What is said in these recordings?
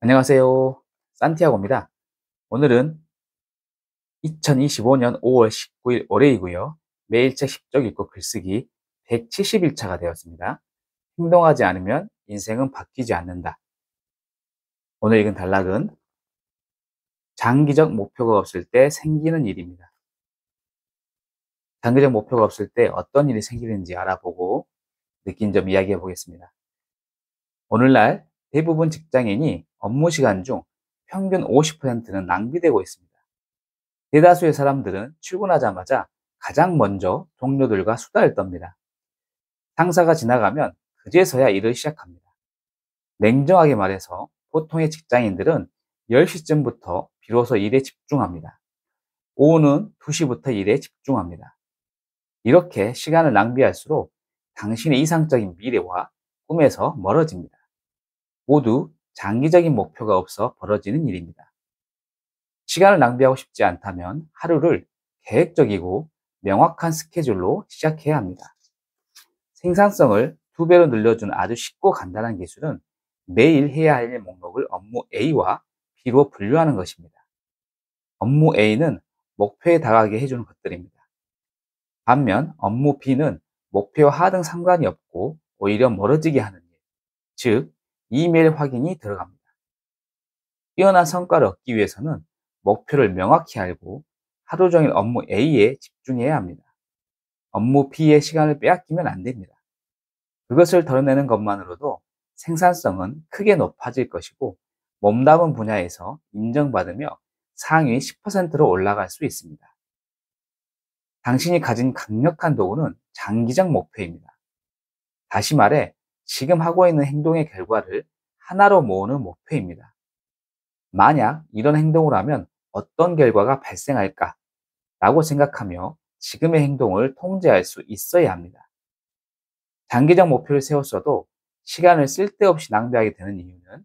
안녕하세요. 산티아고입니다. 오늘은 2025년 5월 19일 월요일이고요. 매일책 10쪽 읽고 글쓰기 170일차가 되었습니다. 행동하지 않으면 인생은 바뀌지 않는다. 오늘 읽은 단락은 장기적 목표가 없을 때 생기는 일입니다. 장기적 목표가 없을 때 어떤 일이 생기는지 알아보고 느낀 점 이야기해 보겠습니다. 오늘날 대부분 직장인이 업무 시간 중 평균 50%는 낭비되고 있습니다. 대다수의 사람들은 출근하자마자 가장 먼저 동료들과 수다를 떱니다. 상사가 지나가면 그제서야 일을 시작합니다. 냉정하게 말해서 보통의 직장인들은 10시쯤부터 비로소 일에 집중합니다. 오후는 2시부터 일에 집중합니다. 이렇게 시간을 낭비할수록 당신의 이상적인 미래와 꿈에서 멀어집니다. 모두 장기적인 목표가 없어 벌어지는 일입니다. 시간을 낭비하고 싶지 않다면 하루를 계획적이고 명확한 스케줄로 시작해야 합니다. 생산성을 2배로 늘려준 아주 쉽고 간단한 기술은 매일 해야 할 일 목록을 업무 A와 B로 분류하는 것입니다. 업무 A는 목표에 다가가게 해주는 것들입니다. 반면 업무 B는 목표와 하등 상관이 없고 오히려 멀어지게 하는 일, 즉 이메일 확인이 들어갑니다. 뛰어난 성과를 얻기 위해서는 목표를 명확히 알고 하루 종일 업무 A에 집중해야 합니다. 업무 B의 시간을 빼앗기면 안 됩니다. 그것을 덜어내는 것만으로도 생산성은 크게 높아질 것이고 몸담은 분야에서 인정받으며 상위 10%로 올라갈 수 있습니다. 당신이 가진 강력한 도구는 장기적 목표입니다. 다시 말해 지금 하고 있는 행동의 결과를 하나로 모으는 목표입니다. 만약 이런 행동을 하면 어떤 결과가 발생할까? 라고 생각하며 지금의 행동을 통제할 수 있어야 합니다. 장기적 목표를 세웠어도 시간을 쓸데없이 낭비하게 되는 이유는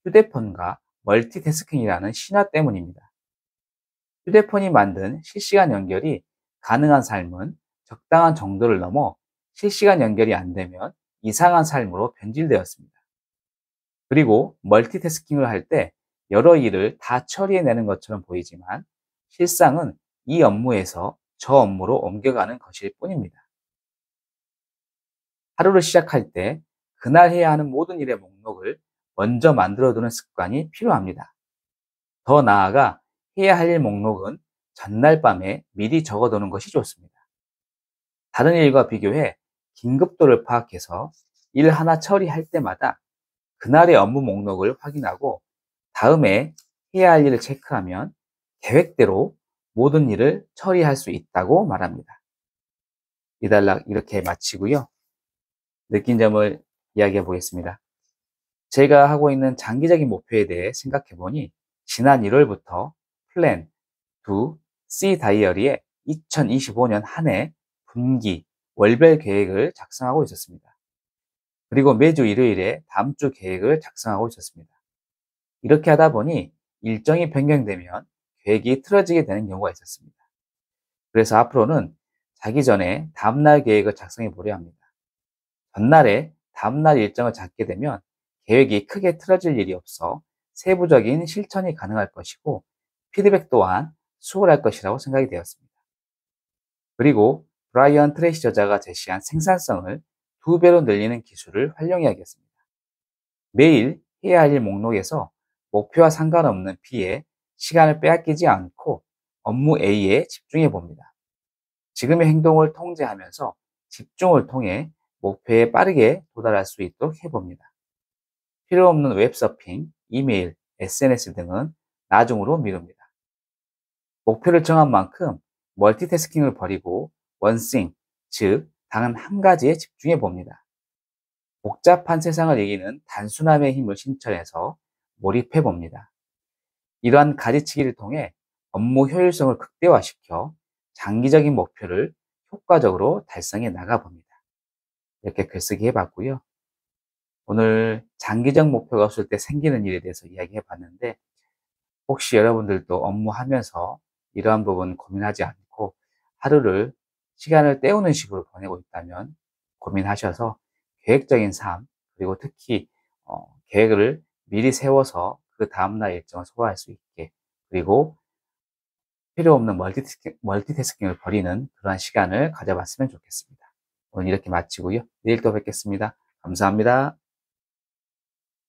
휴대폰과 멀티태스킹이라는 신화 때문입니다. 휴대폰이 만든 실시간 연결이 가능한 삶은 적당한 정도를 넘어 실시간 연결이 안 되면 이상한 삶으로 변질되었습니다. 그리고 멀티태스킹을 할 때 여러 일을 다 처리해내는 것처럼 보이지만 실상은 이 업무에서 저 업무로 옮겨가는 것일 뿐입니다. 하루를 시작할 때 그날 해야 하는 모든 일의 목록을 먼저 만들어두는 습관이 필요합니다. 더 나아가 해야 할 일 목록은 전날 밤에 미리 적어두는 것이 좋습니다. 다른 일과 비교해 긴급도를 파악해서 일 하나 처리할 때마다 그날의 업무 목록을 확인하고 다음에 해야 할 일을 체크하면 계획대로 모든 일을 처리할 수 있다고 말합니다. 이 단락 이렇게 마치고요. 느낀 점을 이야기해 보겠습니다. 제가 하고 있는 장기적인 목표에 대해 생각해 보니 지난 1월부터 플랜 2 C 다이어리에 2025년 한 해 분기 월별 계획을 작성하고 있었습니다. 그리고 매주 일요일에 다음 주 계획을 작성하고 있었습니다. 이렇게 하다 보니 일정이 변경되면 계획이 틀어지게 되는 경우가 있었습니다. 그래서 앞으로는 자기 전에 다음날 계획을 작성해 보려 합니다. 전날에 다음날 일정을 잡게 되면 계획이 크게 틀어질 일이 없어 세부적인 실천이 가능할 것이고 피드백 또한 수월할 것이라고 생각이 되었습니다. 그리고 브라이언 트레이시 저자가 제시한 생산성을 2배로 늘리는 기술을 활용해야겠습니다. 매일 해야 할 일 목록에서 목표와 상관없는 B에 시간을 빼앗기지 않고 업무 A에 집중해 봅니다. 지금의 행동을 통제하면서 집중을 통해 목표에 빠르게 도달할 수 있도록 해봅니다. 필요 없는 웹서핑, 이메일, SNS 등은 나중으로 미룹니다. 목표를 정한 만큼 멀티태스킹을 버리고 원싱, 즉 단 한 가지에 집중해 봅니다. 복잡한 세상을 이기는 단순함의 힘을 신천해서 몰입해 봅니다. 이러한 가지치기를 통해 업무 효율성을 극대화시켜 장기적인 목표를 효과적으로 달성해 나가 봅니다. 이렇게 글쓰기 해봤고요. 오늘 장기적 목표가 없을 때 생기는 일에 대해서 이야기해 봤는데 혹시 여러분들도 업무하면서 이러한 부분 고민하지 않고 하루를 시간을 때우는 식으로 보내고 있다면 고민하셔서 계획적인 삶 그리고 특히 계획을 미리 세워서 그 다음날 일정을 소화할 수 있게, 그리고 필요 없는 멀티태스킹을 버리는 그러한 시간을 가져봤으면 좋겠습니다. 오늘 이렇게 마치고요. 내일 또 뵙겠습니다. 감사합니다.